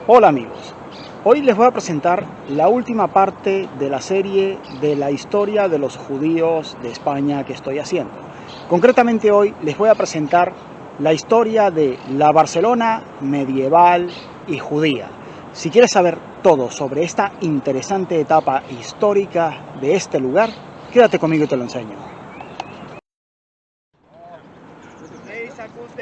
Hola amigos, hoy les voy a presentar la última parte de la serie de la historia de los judíos de España que estoy haciendo. Concretamente hoy les voy a presentar la historia de la Barcelona medieval y judía. Si quieres saber todo sobre esta interesante etapa histórica de este lugar, quédate conmigo y te lo enseño.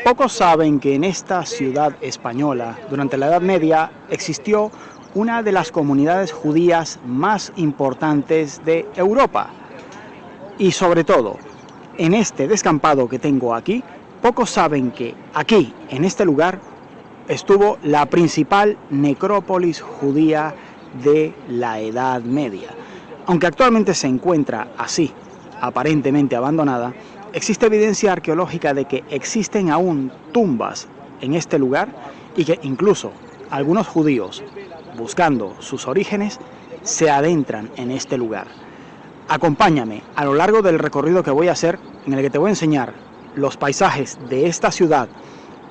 Pocos saben que en esta ciudad española, durante la Edad Media, existió una de las comunidades judías más importantes de Europa. Y sobre todo, en este descampado que tengo aquí, pocos saben que aquí, en este lugar, estuvo la principal necrópolis judía de la Edad Media. Aunque actualmente se encuentra así, aparentemente abandonada, existe evidencia arqueológica de que existen aún tumbas en este lugar y que incluso algunos judíos, buscando sus orígenes, se adentran en este lugar. Acompáñame a lo largo del recorrido que voy a hacer, en el que te voy a enseñar los paisajes de esta ciudad,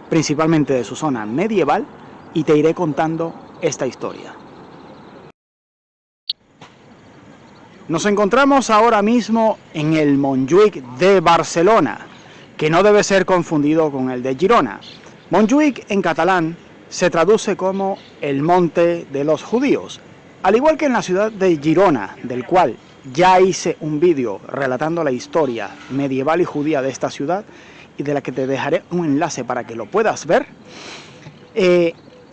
principalmente de su zona medieval, y te iré contando esta historia. Nos encontramos ahora mismo en el Montjuïc de Barcelona, que no debe ser confundido con el de Girona. Montjuïc en catalán se traduce como el monte de los judíos, al igual que en la ciudad de Girona, del cual ya hice un vídeo relatando la historia medieval y judía de esta ciudad y de la que te dejaré un enlace para que lo puedas ver.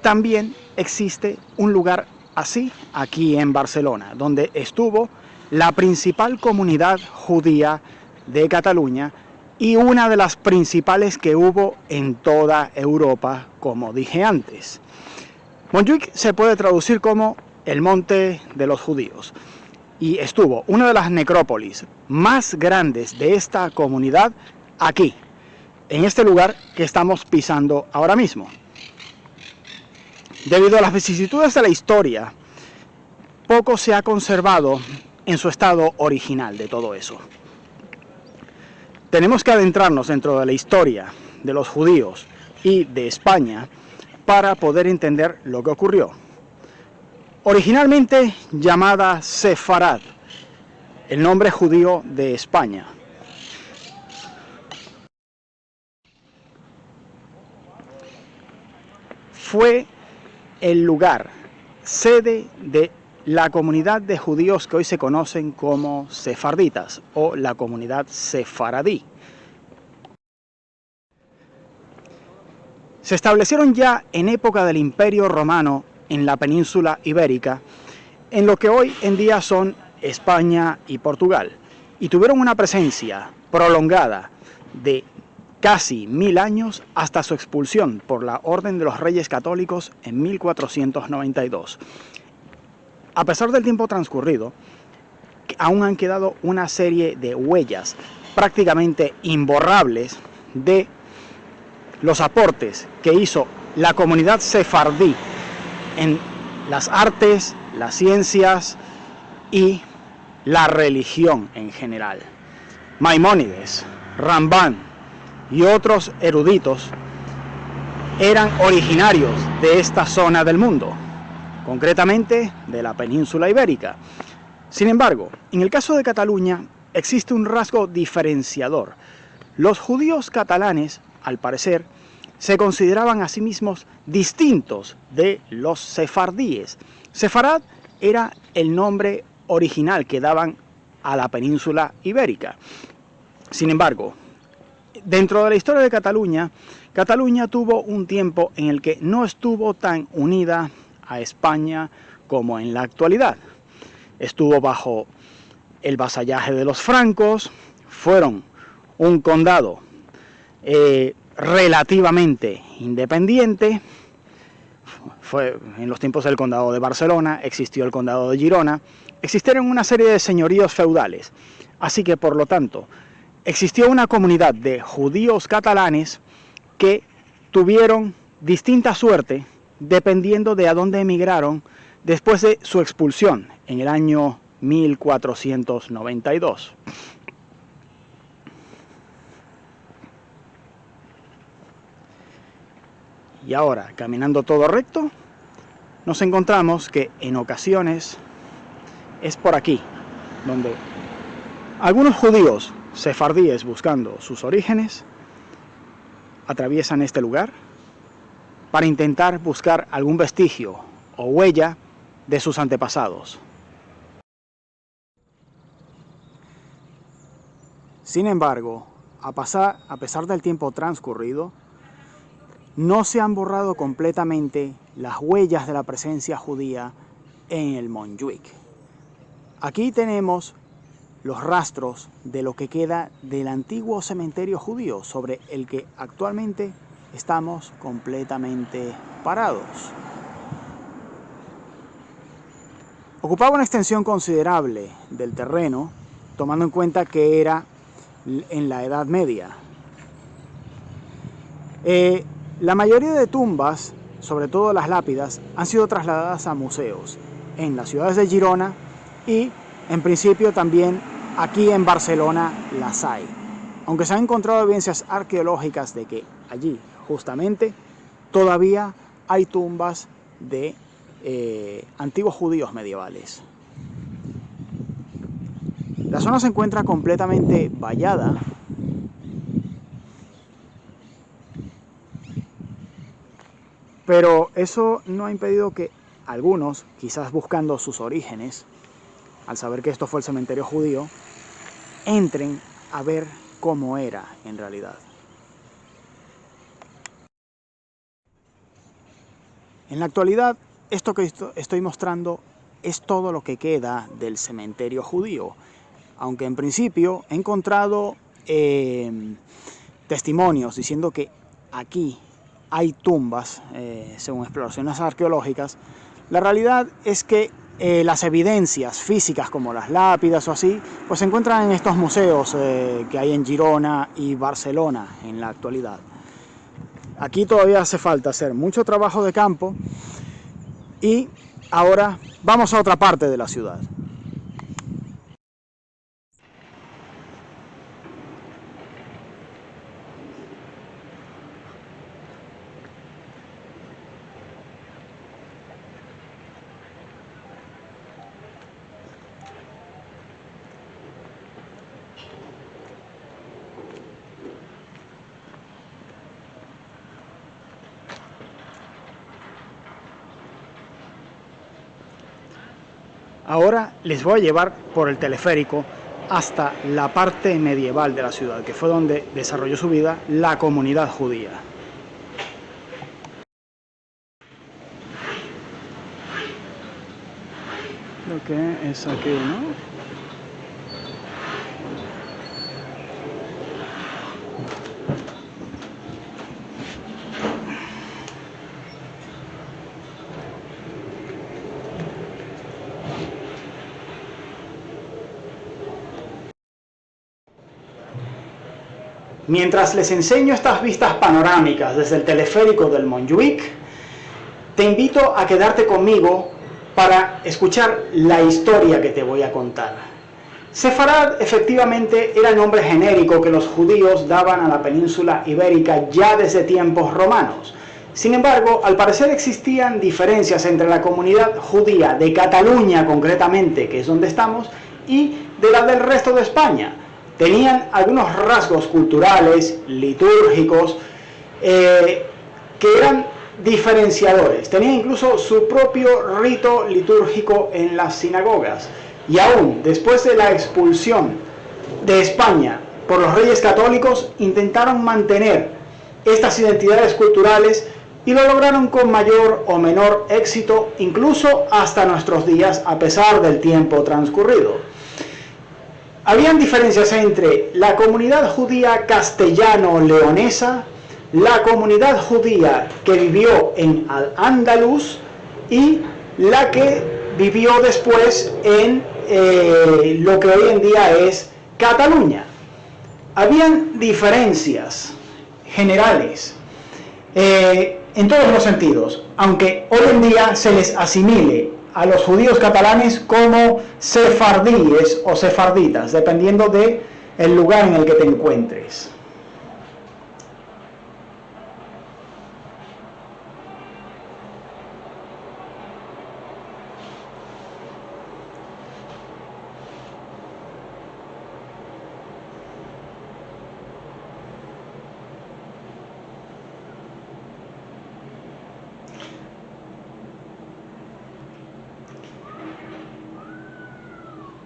También existe un lugar así aquí en Barcelona, donde estuvo la principal comunidad judía de Cataluña y una de las principales que hubo en toda Europa, como dije antes. Montjuïc se puede traducir como el monte de los judíos y estuvo una de las necrópolis más grandes de esta comunidad aquí, en este lugar que estamos pisando ahora mismo. Debido a las vicisitudes de la historia, poco se ha conservado en su estado original de todo eso. Tenemos que adentrarnos dentro de la historia de los judíos y de España para poder entender lo que ocurrió. Originalmente llamada Sefarad, el nombre judío de España. Fue el lugar, sede de la comunidad de judíos que hoy se conocen como sefarditas o la comunidad sefaradí. Se establecieron ya en época del Imperio Romano en la península ibérica, en lo que hoy en día son España y Portugal, y tuvieron una presencia prolongada de casi 1000 años hasta su expulsión por la Orden de los Reyes Católicos en 1492. A pesar del tiempo transcurrido, aún han quedado una serie de huellas prácticamente imborrables de los aportes que hizo la comunidad sefardí en las artes, las ciencias y la religión en general. Maimónides, Rambán y otros eruditos eran originarios de esta zona del mundo, concretamente de la península ibérica. Sin embargo, en el caso de Cataluña existe un rasgo diferenciador. Los judíos catalanes, al parecer, se consideraban a sí mismos distintos de los sefardíes. Sefarad era el nombre original que daban a la península ibérica. Sin embargo, dentro de la historia de Cataluña, Cataluña tuvo un tiempo en el que no estuvo tan unida a España como en la actualidad. Estuvo bajo el vasallaje de los francos, fueron un condado relativamente independiente. Fue en los tiempos del condado de Barcelona, existió el condado de Girona, existieron una serie de señoríos feudales, así que por lo tanto existió una comunidad de judíos catalanes que tuvieron distinta suerte dependiendo de a dónde emigraron después de su expulsión en el año 1492. Y ahora, caminando todo recto, nos encontramos que en ocasiones es por aquí donde algunos judíos sefardíes buscando sus orígenes atraviesan este lugar para intentar buscar algún vestigio o huella de sus antepasados. Sin embargo, a pesar del tiempo transcurrido, no se han borrado completamente las huellas de la presencia judía en el Montjuïc. Aquí tenemos los rastros de lo que queda del antiguo cementerio judío, sobre el que actualmente estamos completamente parados. Ocupaba una extensión considerable del terreno, tomando en cuenta que era en la Edad Media. La mayoría de tumbas, sobre todo las lápidas, han sido trasladadas a museos en las ciudades de Girona y, en principio, también aquí en Barcelona las hay. Aunque se han encontrado evidencias arqueológicas de que allí, justamente, todavía hay tumbas de antiguos judíos medievales. La zona se encuentra completamente vallada, pero eso no ha impedido que algunos, quizás buscando sus orígenes, al saber que esto fue el cementerio judío, entren a ver cómo era en realidad. En la actualidad, esto que estoy mostrando es todo lo que queda del cementerio judío, aunque en principio he encontrado testimonios diciendo que aquí hay tumbas, según exploraciones arqueológicas. La realidad es que las evidencias físicas como las lápidas o así, pues se encuentran en estos museos que hay en Girona y Barcelona en la actualidad. Aquí todavía hace falta hacer mucho trabajo de campo y ahora vamos a otra parte de la ciudad. Ahora les voy a llevar por el teleférico hasta la parte medieval de la ciudad, que fue donde desarrolló su vida la comunidad judía. Creo que es aquí, ¿no? Mientras les enseño estas vistas panorámicas desde el teleférico del Montjuïc, te invito a quedarte conmigo para escuchar la historia que te voy a contar. Sefarad efectivamente era el nombre genérico que los judíos daban a la península ibérica ya desde tiempos romanos. Sin embargo, al parecer existían diferencias entre la comunidad judía de Cataluña concretamente, que es donde estamos, y de la del resto de España. Tenían algunos rasgos culturales, litúrgicos, que eran diferenciadores. Tenían incluso su propio rito litúrgico en las sinagogas. Y aún después de la expulsión de España por los reyes católicos, intentaron mantener estas identidades culturales y lo lograron con mayor o menor éxito, incluso hasta nuestros días, a pesar del tiempo transcurrido. Habían diferencias entre la comunidad judía castellano-leonesa, la comunidad judía que vivió en Al-Ándalus y la que vivió después en lo que hoy en día es Cataluña. Habían diferencias generales en todos los sentidos, aunque hoy en día se les asimile a los judíos catalanes como sefardíes o sefarditas, dependiendo del lugar en el que te encuentres.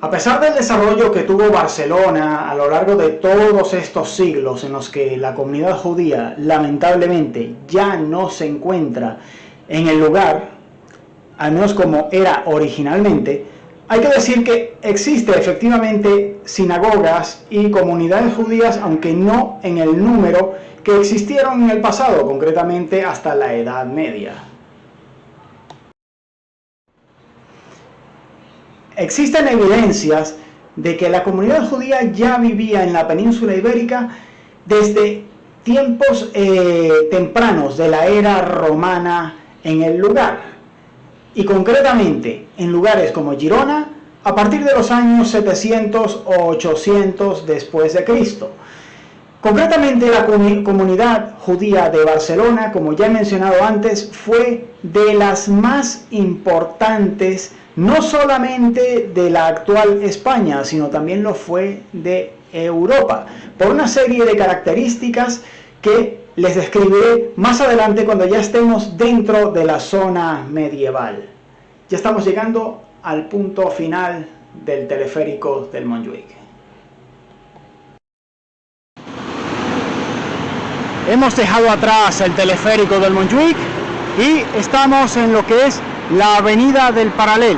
A pesar del desarrollo que tuvo Barcelona a lo largo de todos estos siglos en los que la comunidad judía lamentablemente ya no se encuentra en el lugar, al menos como era originalmente, hay que decir que existe efectivamente sinagogas y comunidades judías, aunque no en el número que existieron en el pasado, concretamente hasta la Edad Media. Existen evidencias de que la comunidad judía ya vivía en la península ibérica desde tiempos tempranos de la era romana en el lugar, y concretamente en lugares como Girona a partir de los años 700 o 800 después de Cristo. Concretamente la comunidad judía de Barcelona, como ya he mencionado antes, fue de las más importantes, no solamente de la actual España, sino también lo fue de Europa, por una serie de características que les describiré más adelante cuando ya estemos dentro de la zona medieval. Ya estamos llegando al punto final del teleférico del Montjuïc. Hemos dejado atrás el teleférico del Montjuïc y estamos en lo que es la Avenida del Paral·lel,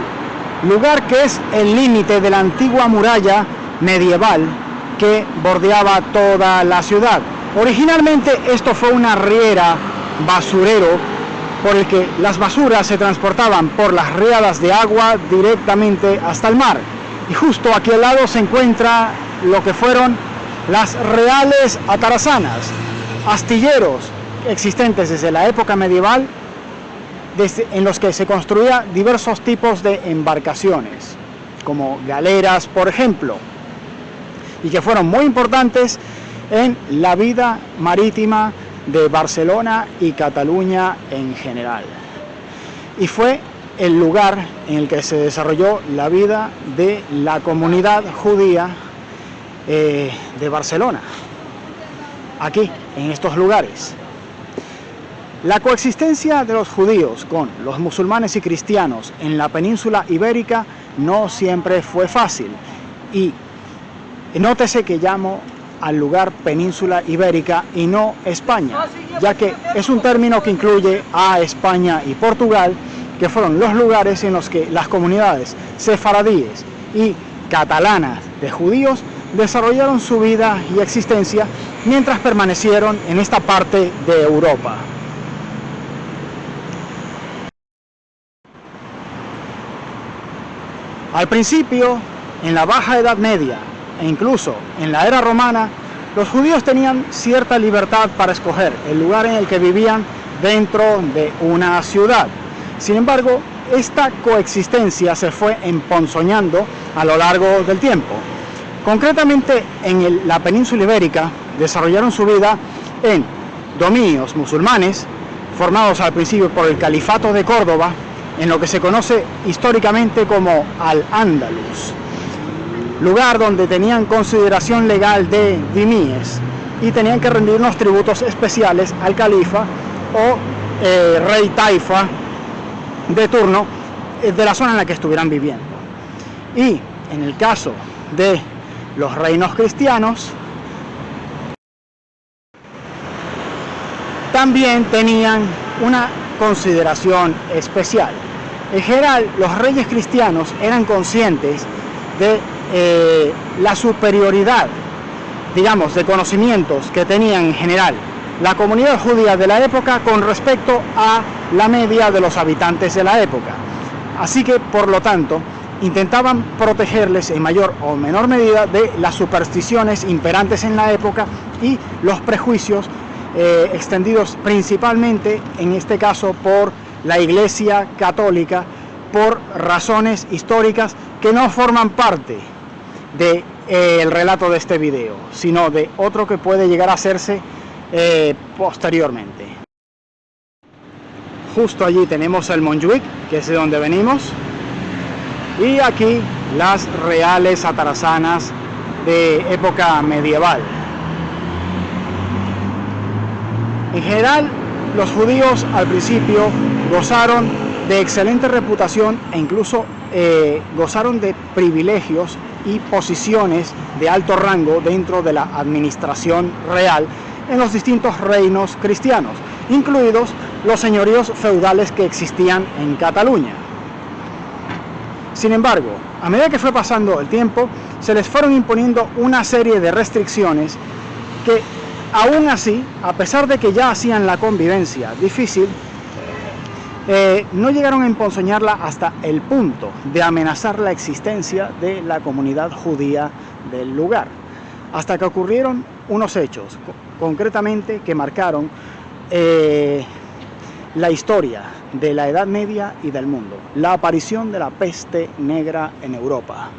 lugar que es el límite de la antigua muralla medieval que bordeaba toda la ciudad. Originalmente esto fue una riera, basurero, por el que las basuras se transportaban por las riadas de agua directamente hasta el mar. Y justo aquí al lado se encuentra lo que fueron las Reales Atarazanas, astilleros existentes desde la época medieval, en los que se construía diversos tipos de embarcaciones, como galeras, por ejemplo, y que fueron muy importantes en la vida marítima de Barcelona y Cataluña en general. Y fue el lugar en el que se desarrolló la vida de la comunidad judía de Barcelona, aquí, en estos lugares. La coexistencia de los judíos con los musulmanes y cristianos en la península ibérica no siempre fue fácil, y nótese que llamo al lugar península ibérica y no España, ya que es un término que incluye a España y Portugal, que fueron los lugares en los que las comunidades sefaradíes y catalanas de judíos desarrollaron su vida y existencia mientras permanecieron en esta parte de Europa. Al principio, en la Baja Edad Media e incluso en la era romana, los judíos tenían cierta libertad para escoger el lugar en el que vivían dentro de una ciudad. Sin embargo, esta coexistencia se fue emponzoñando a lo largo del tiempo. Concretamente, en la península ibérica desarrollaron su vida en dominios musulmanes, formados al principio por el Califato de Córdoba, en lo que se conoce históricamente como Al-Ándalus, lugar donde tenían consideración legal de dhimíes y tenían que rendir unos tributos especiales al califa o rey taifa de turno de la zona en la que estuvieran viviendo. Y en el caso de los reinos cristianos, también tenían una consideración especial. En general, los reyes cristianos eran conscientes de la superioridad, digamos, de conocimientos que tenían en general la comunidad judía de la época con respecto a la media de los habitantes de la época. Así que, por lo tanto, intentaban protegerles en mayor o menor medida de las supersticiones imperantes en la época y los prejuicios extendidos principalmente, en este caso, por la Iglesia Católica, por razones históricas que no forman parte del relato de este video, sino de otro que puede llegar a hacerse posteriormente. Justo allí tenemos el Montjuïc, que es de donde venimos, y aquí las Reales Atarazanas de época medieval. En general, los judíos al principio gozaron de excelente reputación e incluso gozaron de privilegios y posiciones de alto rango dentro de la administración real en los distintos reinos cristianos, incluidos los señoríos feudales que existían en Cataluña. Sin embargo, a medida que fue pasando el tiempo, se les fueron imponiendo una serie de restricciones que, aún así, a pesar de que ya hacían la convivencia difícil, no llegaron a emponzoñarla hasta el punto de amenazar la existencia de la comunidad judía del lugar, hasta que ocurrieron unos hechos, concretamente, que marcaron la historia de la Edad Media y del mundo: la aparición de la peste negra en Europa.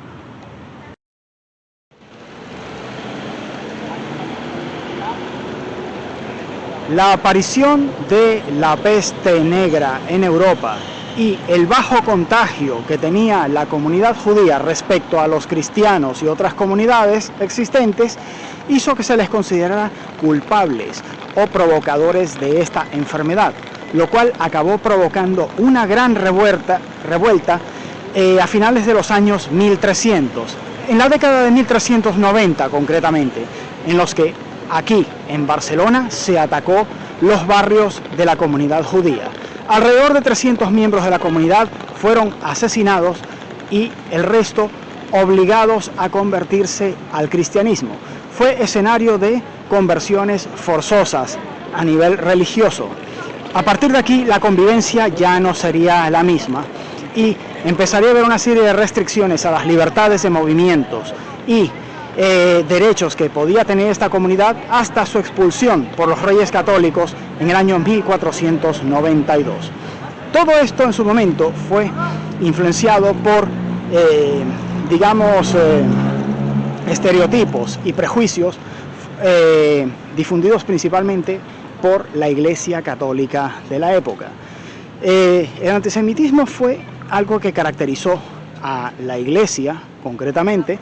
La aparición de la peste negra en Europa y el bajo contagio que tenía la comunidad judía respecto a los cristianos y otras comunidades existentes hizo que se les considerara culpables o provocadores de esta enfermedad, lo cual acabó provocando una gran revuelta a finales de los años 1300, en la década de 1390 concretamente, en los que aquí en Barcelona se atacó los barrios de la comunidad judía. Alrededor de 300 miembros de la comunidad fueron asesinados y el resto obligados a convertirse al cristianismo. Fue escenario de conversiones forzosas a nivel religioso. A partir de aquí la convivencia ya no sería la misma y empezaría a haber una serie de restricciones a las libertades de movimientos y derechos que podía tener esta comunidad, hasta su expulsión por los reyes católicos en el año 1492. Todo esto en su momento fue influenciado por, estereotipos y prejuicios difundidos principalmente por la Iglesia Católica de la época. El antisemitismo fue algo que caracterizó a la Iglesia, concretamente,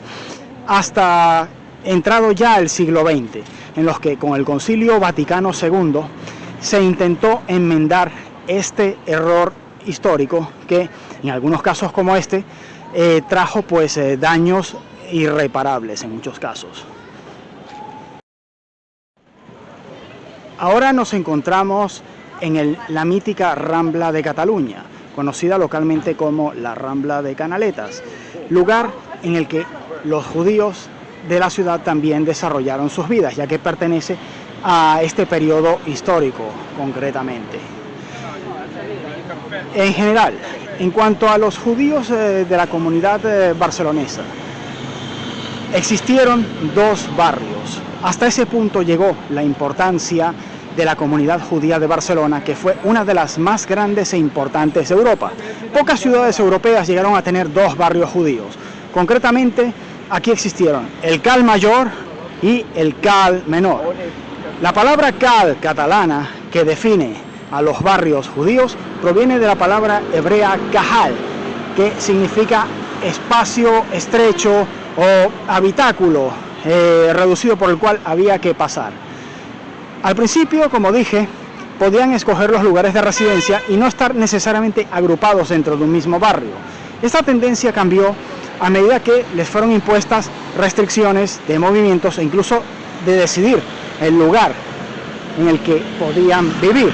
hasta entrado ya el siglo XX, en los que con el Concilio Vaticano II se intentó enmendar este error histórico que, en algunos casos como este, trajo daños irreparables en muchos casos. Ahora nos encontramos en la mítica Rambla de Cataluña, conocida localmente como la Rambla de Canaletas, lugar en el que los judíos de la ciudad también desarrollaron sus vidas, ya que pertenece a este periodo histórico concretamente. En general, en cuanto a los judíos de la comunidad barcelonesa, existieron dos barrios. Hasta ese punto llegó la importancia de la comunidad judía de Barcelona, que fue una de las más grandes e importantes de Europa. Pocas ciudades europeas llegaron a tener dos barrios judíos. Concretamente, aquí existieron el Cal Mayor y el Cal Menor. La palabra Cal catalana, que define a los barrios judíos, proviene de la palabra hebrea Kahal, que significa espacio estrecho o habitáculo reducido por el cual había que pasar. Al principio, como dije, podían escoger los lugares de residencia y no estar necesariamente agrupados dentro de un mismo barrio. Esta tendencia cambió a medida que les fueron impuestas restricciones de movimientos e incluso de decidir el lugar en el que podían vivir.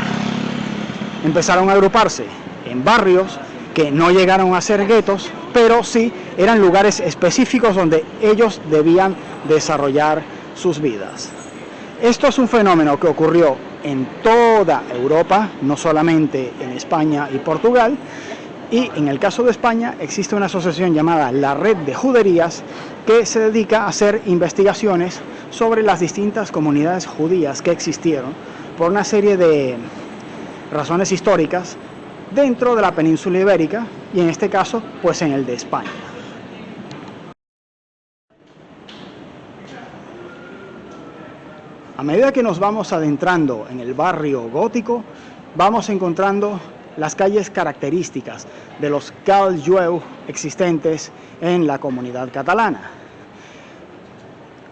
Empezaron a agruparse en barrios que no llegaron a ser guetos, pero sí eran lugares específicos donde ellos debían desarrollar sus vidas. Esto es un fenómeno que ocurrió en toda Europa, no solamente en España y Portugal, y en el caso de España existe una asociación llamada la Red de Juderías que se dedica a hacer investigaciones sobre las distintas comunidades judías que existieron por una serie de razones históricas dentro de la península ibérica y en este caso pues en el de España. A medida que nos vamos adentrando en el barrio gótico, vamos encontrando las calles características de los Cal Jueu existentes en la comunidad catalana.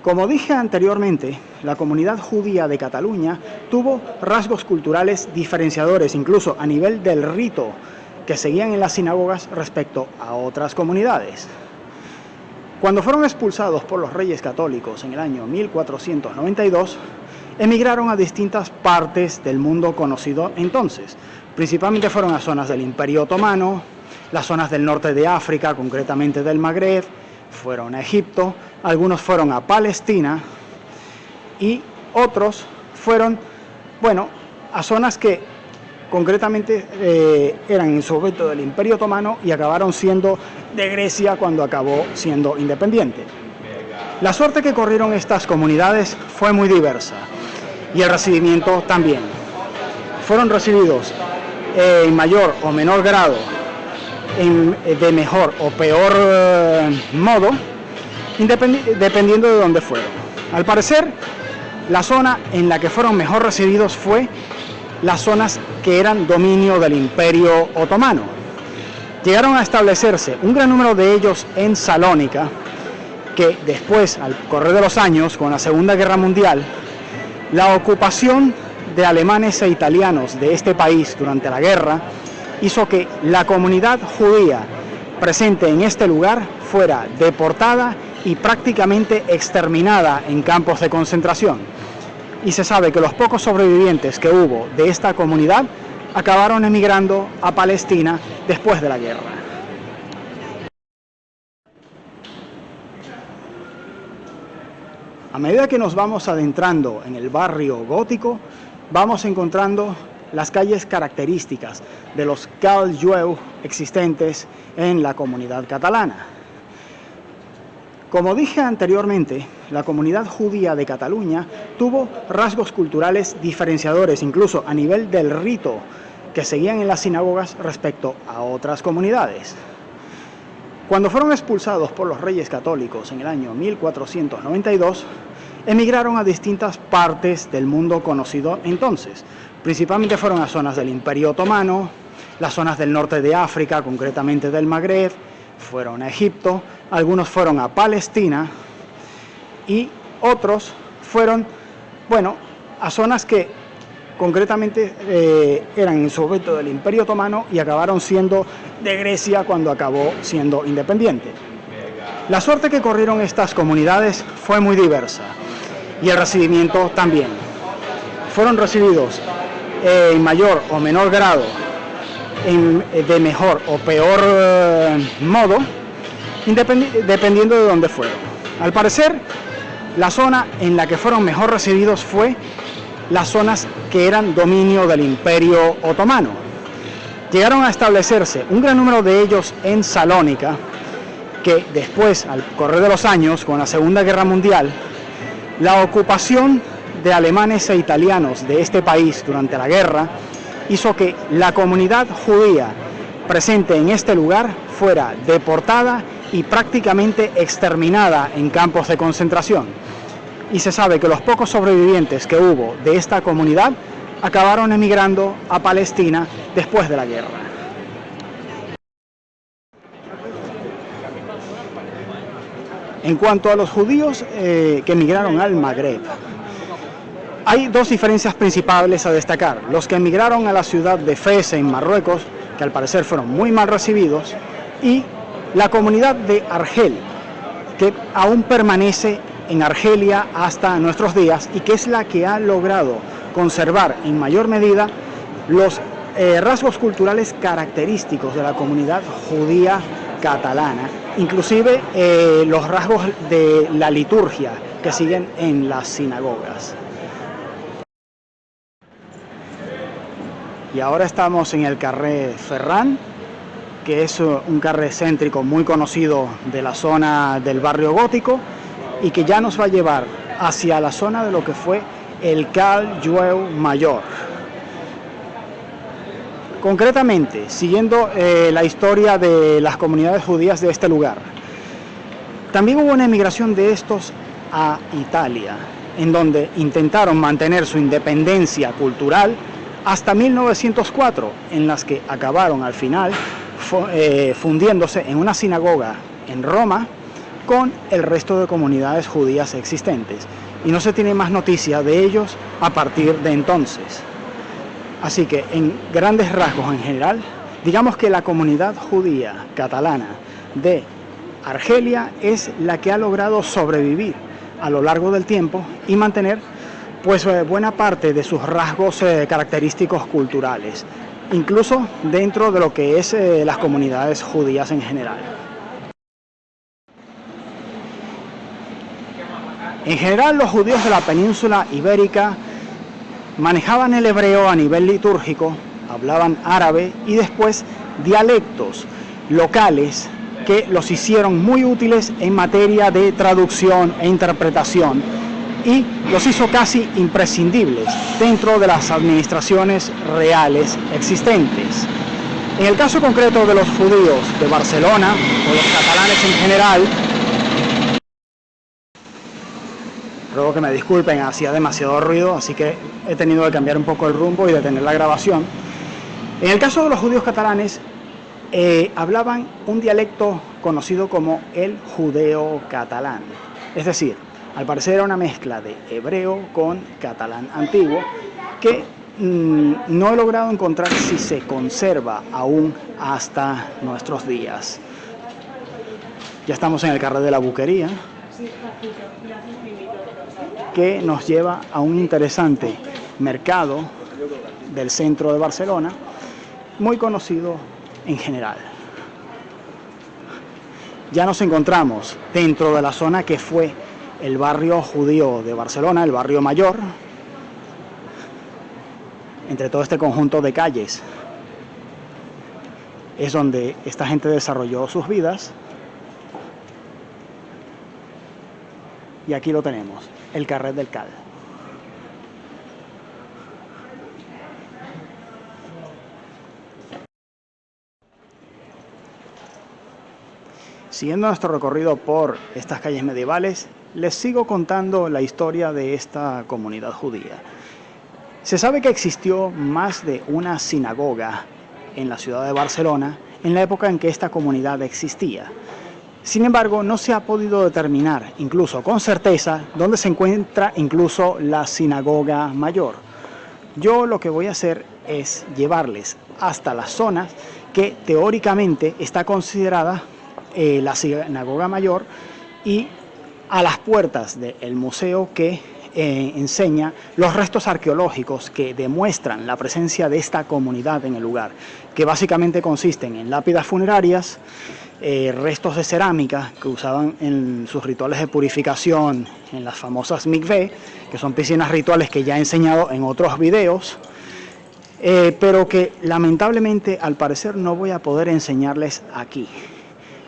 Como dije anteriormente, la comunidad judía de Cataluña tuvo rasgos culturales diferenciadores, incluso a nivel del rito que seguían en las sinagogas respecto a otras comunidades. Cuando fueron expulsados por los reyes católicos en el año 1492, emigraron a distintas partes del mundo conocido entonces. Principalmente fueron a zonas del Imperio Otomano, las zonas del norte de África, concretamente del Magreb, fueron a Egipto, algunos fueron a Palestina y otros fueron, a zonas que concretamente eran en su momento del Imperio Otomano y acabaron siendo de Grecia cuando acabó siendo independiente. La suerte que corrieron estas comunidades fue muy diversa y el recibimiento también. Fueron recibidos en mayor o menor grado, de mejor o peor modo, dependiendo de dónde fueron. Al parecer, la zona en la que fueron mejor recibidos fue las zonas que eran dominio del Imperio Otomano. Llegaron a establecerse un gran número de ellos en Salónica, que después, al correr de los años, con la Segunda Guerra Mundial, la ocupación de alemanes e italianos de este país durante la guerra hizo que la comunidad judía presente en este lugar fuera deportada y prácticamente exterminada en campos de concentración. Y se sabe que los pocos sobrevivientes que hubo de esta comunidad acabaron emigrando a Palestina después de la guerra. A medida que nos vamos adentrando en el barrio gótico, vamos encontrando las calles características de los Calls Jueus existentes en la comunidad catalana. Como dije anteriormente, la comunidad judía de Cataluña tuvo rasgos culturales diferenciadores, incluso a nivel del rito que seguían en las sinagogas respecto a otras comunidades. Cuando fueron expulsados por los reyes católicos en el año 1492, emigraron a distintas partes del mundo conocido entonces. Principalmente fueron a zonas del Imperio Otomano, las zonas del norte de África, concretamente del Magreb, fueron a Egipto, algunos fueron a Palestina y otros fueron, a zonas que concretamente eran en su momento del Imperio Otomano y acabaron siendo de Grecia cuando acabó siendo independiente. La suerte que corrieron estas comunidades fue muy diversa y el recibimiento también. Fueron recibidos en mayor o menor grado, de mejor o peor modo, dependiendo de dónde fueron. Al parecer, la zona en la que fueron mejor recibidos fue las zonas que eran dominio del Imperio Otomano. Llegaron a establecerse un gran número de ellos en Salónica, que después, al correr de los años, con la Segunda Guerra Mundial, la ocupación de alemanes e italianos de este país durante la guerra hizo que la comunidad judía presente en este lugar fuera deportada y prácticamente exterminada en campos de concentración. Y se sabe que los pocos sobrevivientes que hubo de esta comunidad acabaron emigrando a Palestina después de la guerra. En cuanto a los judíos que emigraron al Magreb, hay dos diferencias principales a destacar. Los que emigraron a la ciudad de Fez en Marruecos, que al parecer fueron muy mal recibidos, y la comunidad de Argel, que aún permanece en Argelia hasta nuestros días y que es la que ha logrado conservar en mayor medida los rasgos culturales característicos de la comunidad judía catalana, inclusive los rasgos de la liturgia que siguen en las sinagogas. Y ahora estamos en el carrer Ferran, que es un carrer céntrico muy conocido de la zona del barrio gótico y que ya nos va a llevar hacia la zona de lo que fue el Call Jueu Mayor. Concretamente, siguiendo la historia de las comunidades judías de este lugar, también hubo una emigración de estos a Italia, en donde intentaron mantener su independencia cultural hasta 1904, en las que acabaron al final fundiéndose en una sinagoga en Roma con el resto de comunidades judías existentes. Y no se tiene más noticia de ellos a partir de entonces. Así que en grandes rasgos en general, Digamos que la comunidad judía catalana de Argelia es la que ha logrado sobrevivir a lo largo del tiempo y mantener pues buena parte de sus rasgos característicos culturales, incluso dentro de lo que es las comunidades judías en general. En general, los judíos de la península ibérica manejaban el hebreo a nivel litúrgico, hablaban árabe y después dialectos locales que los hicieron muy útiles en materia de traducción e interpretación y los hizo casi imprescindibles dentro de las administraciones reales existentes. En el caso concreto de los judíos de Barcelona, o los catalanes en general, ruego que me disculpen, hacía demasiado ruido, así que he tenido que cambiar un poco el rumbo y detener la grabación. En el caso de los judíos catalanes, hablaban un dialecto conocido como el judeo-catalán. Es decir, al parecer era una mezcla de hebreo con catalán antiguo que no he logrado encontrar si se conserva aún hasta nuestros días. Ya estamos en el carrer de la Buquería, que nos lleva a un interesante mercado del centro de Barcelona, muy conocido en general. Ya nos encontramos dentro de la zona que fue el barrio judío de Barcelona, el barrio mayor, entre todo este conjunto de calles. Es donde esta gente desarrolló sus vidas. Y aquí lo tenemos, el carrer del Cal. Siguiendo nuestro recorrido por estas calles medievales, les sigo contando la historia de esta comunidad judía. Se sabe que existió más de una sinagoga en la ciudad de Barcelona en la época en que esta comunidad existía. Sin embargo, no se ha podido determinar, incluso con certeza, dónde se encuentra incluso la sinagoga mayor. Yo lo que voy a hacer es llevarles hasta las zonas que teóricamente está considerada la sinagoga mayor y a las puertas del museo que enseña los restos arqueológicos que demuestran la presencia de esta comunidad en el lugar, que básicamente consisten en lápidas funerarias, restos de cerámica que usaban en sus rituales de purificación en las famosas mikveh, que son piscinas rituales que ya he enseñado en otros videos, pero que lamentablemente al parecer no voy a poder enseñarles aquí,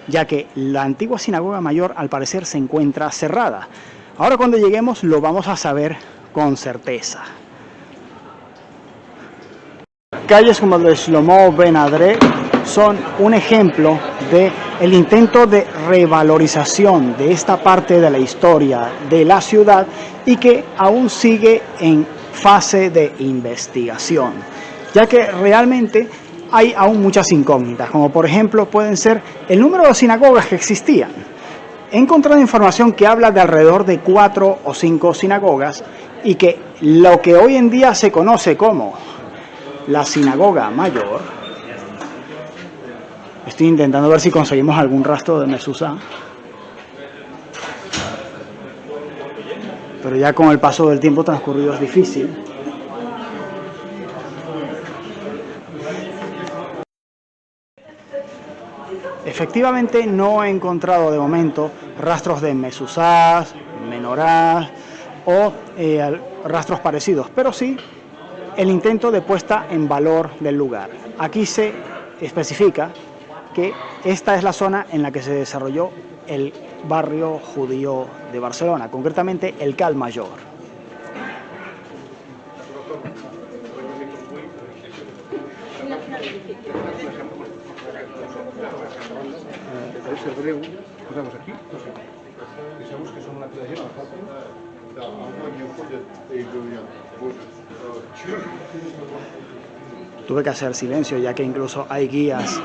ya que la antigua sinagoga mayor al parecer se encuentra cerrada. Ahora cuando lleguemos lo vamos a saber con certeza. Calles como el de Shlomo Ben Adre son un ejemplo del intento de revalorización de esta parte de la historia de la ciudad y que aún sigue en fase de investigación, ya que realmente hay aún muchas incógnitas, como por ejemplo pueden ser el número de sinagogas que existían. He encontrado información que habla de alrededor de 4 o 5 sinagogas y que lo que hoy en día se conoce como la sinagoga mayor, estoy intentando ver si conseguimos algún rastro de mezuzá, pero ya con el paso del tiempo transcurrido es difícil. Efectivamente no he encontrado de momento rastros de mezuzás, menorás o rastros parecidos, pero sí el intento de puesta en valor del lugar. Aquí se especifica que esta es la zona en la que se desarrolló el barrio judío de Barcelona, concretamente el Cal Mayor. Tuve que hacer silencio ya que incluso hay guías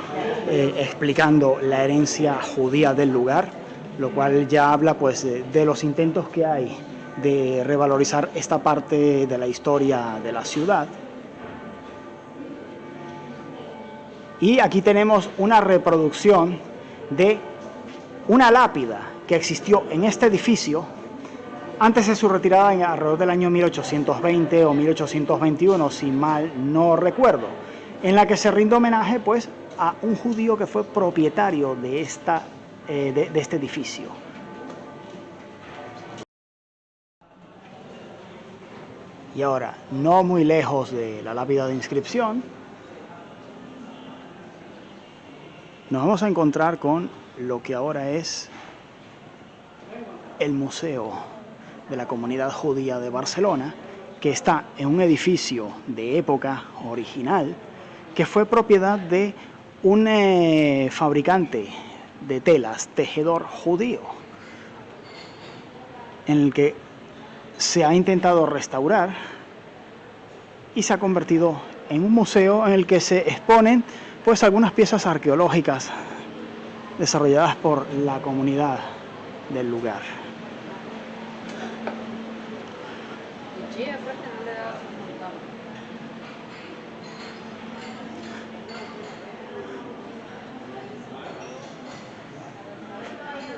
explicando la herencia judía del lugar, lo cual ya habla pues de los intentos que hay de revalorizar esta parte de la historia de la ciudad. Y aquí tenemos una reproducción de una lápida que existió en este edificio antes de su retirada en alrededor del año 1820 o 1821, si mal no recuerdo, en la que se rinde homenaje pues a un judío que fue propietario de este edificio. Y ahora, no muy lejos de la lápida de inscripción, nos vamos a encontrar con lo que ahora es el Museo de la Comunidad Judía de Barcelona, que está en un edificio de época original, que fue propiedad de un fabricante de telas, tejedor judío, en el que se ha intentado restaurar y se ha convertido en un museo en el que se exponen pues algunas piezas arqueológicas desarrolladas por la comunidad del lugar.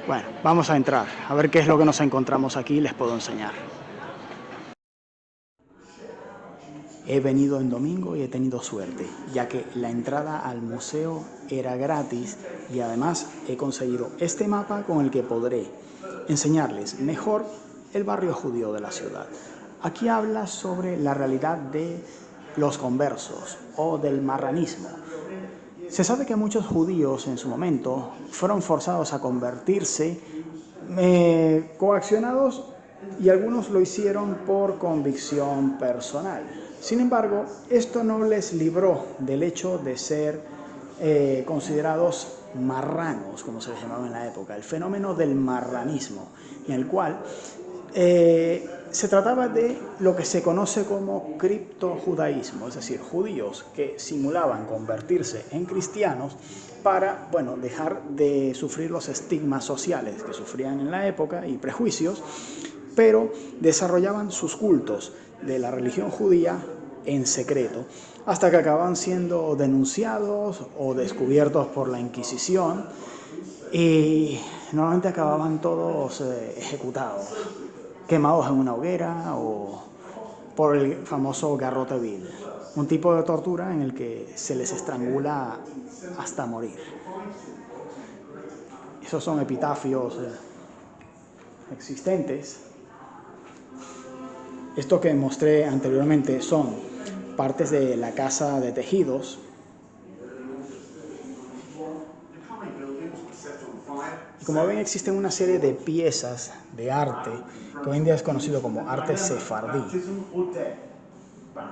Bueno, vamos a entrar, a ver qué es lo que nos encontramos aquí y les puedo enseñar. He venido en domingo y he tenido suerte, ya que la entrada al museo era gratis y además he conseguido este mapa con el que podré enseñarles mejor el barrio judío de la ciudad. Aquí habla sobre la realidad de los conversos o del marranismo. Se sabe que muchos judíos en su momento fueron forzados a convertirse, coaccionados, y algunos lo hicieron por convicción personal. Sin embargo, esto no les libró del hecho de ser considerados marranos, como se les llamaba en la época, el fenómeno del marranismo, en el cual se trataba de lo que se conoce como criptojudaísmo, es decir, judíos que simulaban convertirse en cristianos para, bueno, dejar de sufrir los estigmas sociales que sufrían en la época y prejuicios, pero desarrollaban sus cultos de la religión judía en secreto, hasta que acababan siendo denunciados o descubiertos por la Inquisición y normalmente acababan todos ejecutados, quemados en una hoguera o por el famoso garrote vil, un tipo de tortura en el que se les estrangula hasta morir. Esos son epitafios existentes. Esto que mostré anteriormente son partes de la casa de tejidos. Y como ven, existen una serie de piezas de arte que hoy en día es conocido como arte sefardí,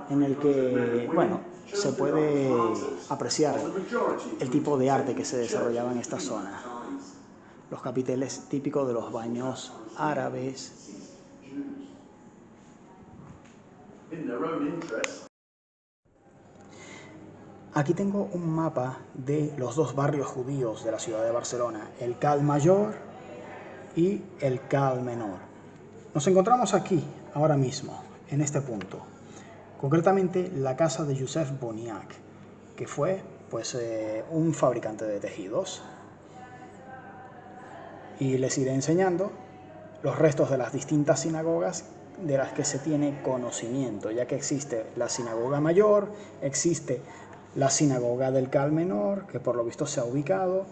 en el que, bueno, se puede apreciar el tipo de arte que se desarrollaba en esta zona. Los capiteles típicos de los baños árabes. Aquí tengo un mapa de los dos barrios judíos de la ciudad de Barcelona, el Cal Mayor y el Cal Menor. Nos encontramos aquí, ahora mismo, en este punto. Concretamente, la casa de Josep Boniac, que fue pues, un fabricante de tejidos. Y les iré enseñando los restos de las distintas sinagogas de las que se tiene conocimiento, ya que existe la sinagoga mayor, existe la sinagoga del Cal Menor, que por lo visto se ha ubicado,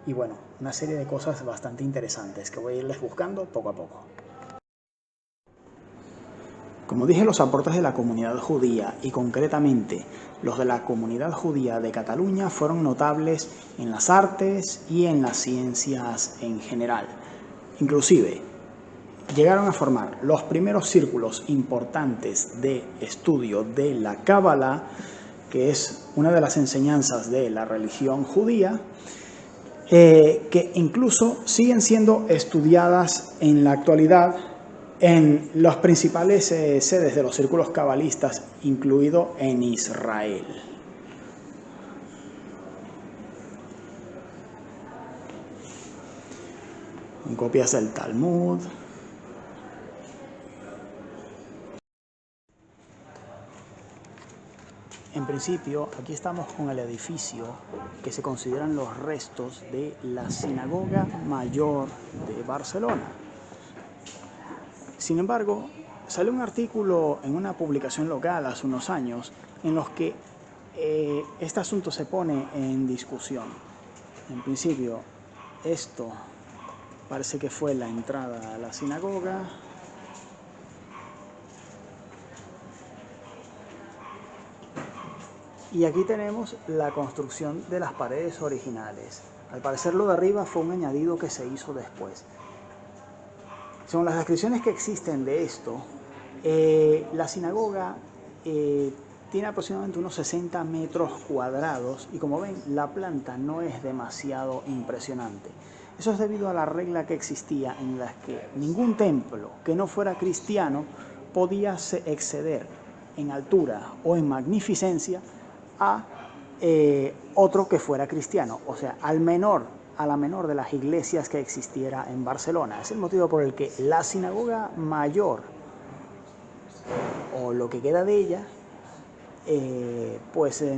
y bueno, una serie de cosas bastante interesantes que voy a irles buscando poco a poco. Como dije, los aportes de la comunidad judía, y concretamente los de la comunidad judía de Cataluña, fueron notables en las artes y en las ciencias en general. Inclusive, llegaron a formar los primeros círculos importantes de estudio de la Cábala, que es una de las enseñanzas de la religión judía, que incluso siguen siendo estudiadas en la actualidad en las principales sedes de los círculos cabalistas, incluido en Israel. En copias del Talmud. En principio, aquí estamos con el edificio que se consideran los restos de la Sinagoga Mayor de Barcelona. Sin embargo, salió un artículo en una publicación local hace unos años en los que este asunto se pone en discusión. En principio, esto parece que fue la entrada a la sinagoga. Y aquí tenemos la construcción de las paredes originales. Al parecer lo de arriba fue un añadido que se hizo después. Según las descripciones que existen de esto, la sinagoga tiene aproximadamente unos 60 metros cuadrados y como ven, la planta no es demasiado impresionante. Eso es debido a la regla que existía en la que ningún templo que no fuera cristiano podía exceder en altura o en magnificencia a otro que fuera cristiano, o sea, a la menor de las iglesias que existiera en Barcelona. Es el motivo por el que la sinagoga mayor, o lo que queda de ella,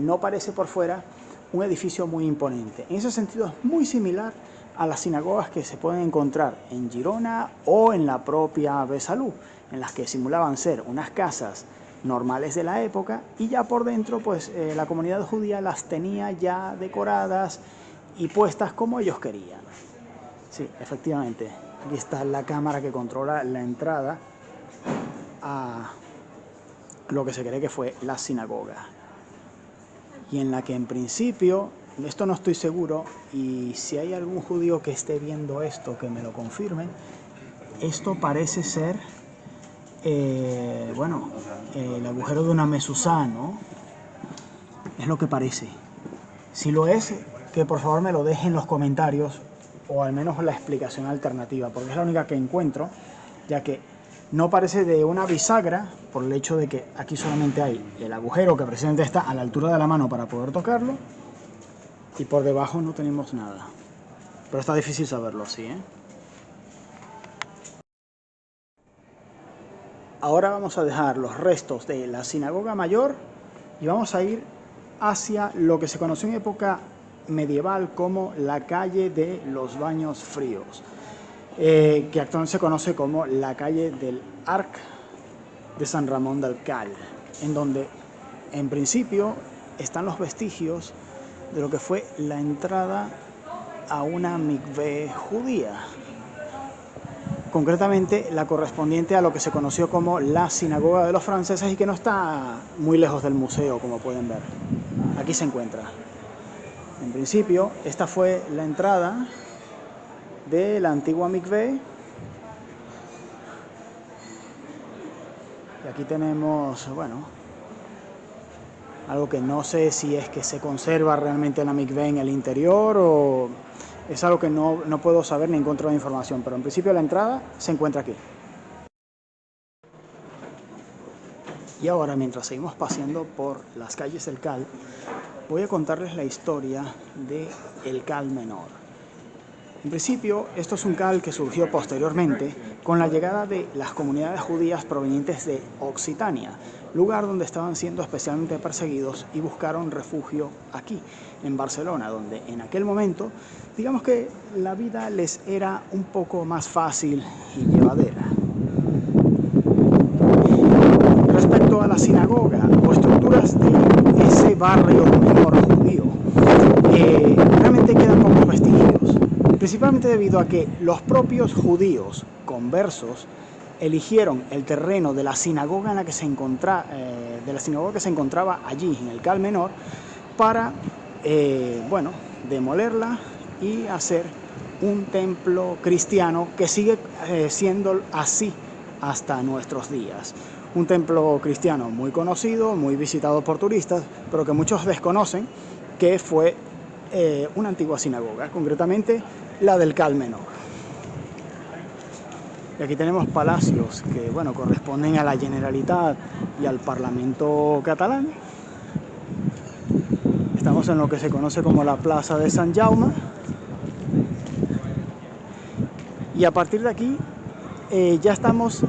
no parece por fuera un edificio muy imponente. En ese sentido es muy similar a las sinagogas que se pueden encontrar en Girona o en la propia Besalú, en las que simulaban ser unas casas normales de la época y ya por dentro la comunidad judía las tenía ya decoradas y puestas como ellos querían. Sí, efectivamente, aquí está la cámara que controla la entrada a lo que se cree que fue la sinagoga, y en la que en principio, esto no estoy seguro, y si hay algún judío que esté viendo esto que me lo confirme, esto parece ser el agujero de una mezuzá, ¿no? Es lo que parece. Si lo es, que por favor me lo dejen en los comentarios, o al menos la explicación alternativa, porque es la única que encuentro, ya que no parece de una bisagra, por el hecho de que aquí solamente hay el agujero que precisamente está a la altura de la mano para poder tocarlo, y por debajo no tenemos nada. Pero está difícil saberlo así, ¿eh? Ahora vamos a dejar los restos de la sinagoga mayor y vamos a ir hacia lo que se conoció en época medieval como la calle de los Baños Fríos, que actualmente se conoce como la calle del Arc de San Ramón del Cal, en donde en principio están los vestigios de lo que fue la entrada a una mikvé judía, concretamente la correspondiente a lo que se conoció como la sinagoga de los franceses y que no está muy lejos del museo, como pueden ver. Aquí se encuentra. En principio, esta fue la entrada de la antigua mikvé. Y aquí tenemos, algo que no sé si es que se conserva realmente la mikvé en el interior o es algo que no puedo saber ni encuentro información, pero en principio la entrada se encuentra aquí. Y ahora, mientras seguimos paseando por las calles del Cal, voy a contarles la historia del Cal Menor. En principio, esto es un Cal que surgió posteriormente con la llegada de las comunidades judías provenientes de Occitania, lugar donde estaban siendo especialmente perseguidos y buscaron refugio aquí, en Barcelona, donde en aquel momento, digamos que la vida les era un poco más fácil y llevadera. Respecto a la sinagoga o estructuras de ese barrio menor judío, realmente quedan pocos vestigios, principalmente debido a que los propios judíos conversos eligieron el terreno de la sinagoga en la que se encontraba, allí en el Cal Menor para demolerla y hacer un templo cristiano que sigue siendo así hasta nuestros días. Un templo cristiano muy conocido, muy visitado por turistas, pero que muchos desconocen que fue una antigua sinagoga, concretamente la del Cal Menor. Y aquí tenemos palacios que corresponden a la Generalitat y al Parlamento catalán. Estamos en lo que se conoce como la Plaza de Sant Jaume. Y a partir de aquí ya estamos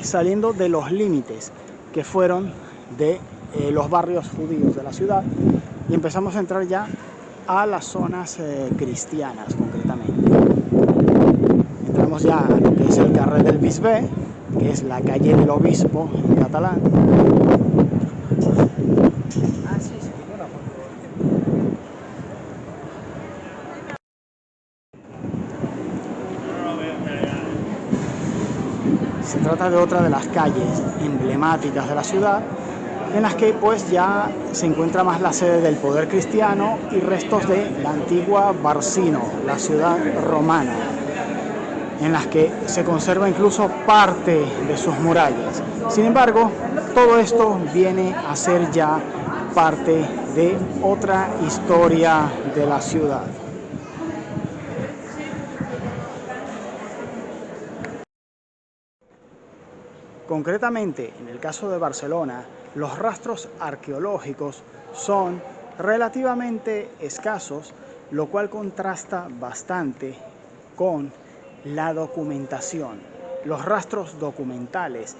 saliendo de los límites que fueron de los barrios judíos de la ciudad y empezamos a entrar ya a las zonas cristianas concretamente. Entramos ya a lo que es el Carrer del Bisbe, que es la calle del obispo en catalán. Se trata de otra de las calles emblemáticas de la ciudad, en las que pues ya se encuentra más la sede del poder cristiano y restos de la antigua Barsino, la ciudad romana, en las que se conserva incluso parte de sus murallas. Sin embargo, todo esto viene a ser ya parte de otra historia de la ciudad. Concretamente, en el caso de Barcelona, los rastros arqueológicos son relativamente escasos, lo cual contrasta bastante con la documentación, los rastros documentales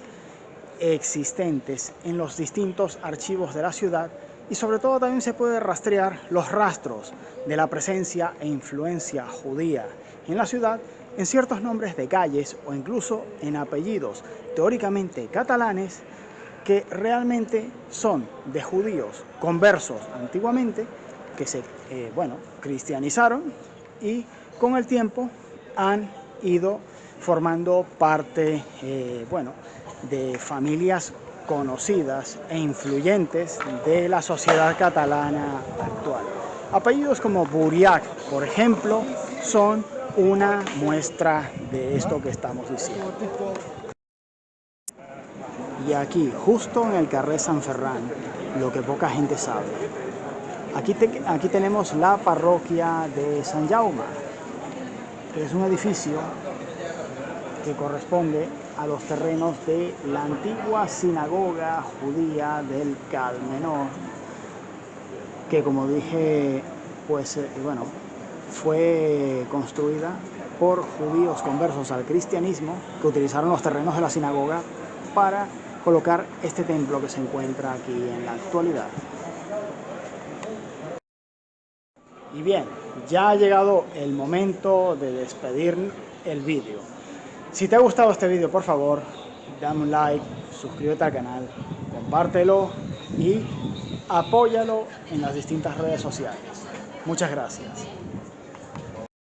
existentes en los distintos archivos de la ciudad, y sobre todo también se puede rastrear los rastros de la presencia e influencia judía en la ciudad en ciertos nombres de calles o incluso en apellidos teóricamente catalanes que realmente son de judíos conversos antiguamente que se cristianizaron y con el tiempo han ido formando parte de familias conocidas e influyentes de la sociedad catalana actual. Apellidos como Buriac, por ejemplo, son una muestra de esto que estamos diciendo. Y aquí, justo en el Carrer Sant Ferran, lo que poca gente sabe, aquí tenemos la parroquia de Sant Jaume, que es un edificio que corresponde a los terrenos de la antigua sinagoga judía del Cal Menor, que como dije, fue construida por judíos conversos al cristianismo que utilizaron los terrenos de la sinagoga para colocar este templo que se encuentra aquí en la actualidad. Y bien, ya ha llegado el momento de despedir el vídeo. Si te ha gustado este vídeo, por favor, dame un like, suscríbete al canal, compártelo y apóyalo en las distintas redes sociales. Muchas gracias.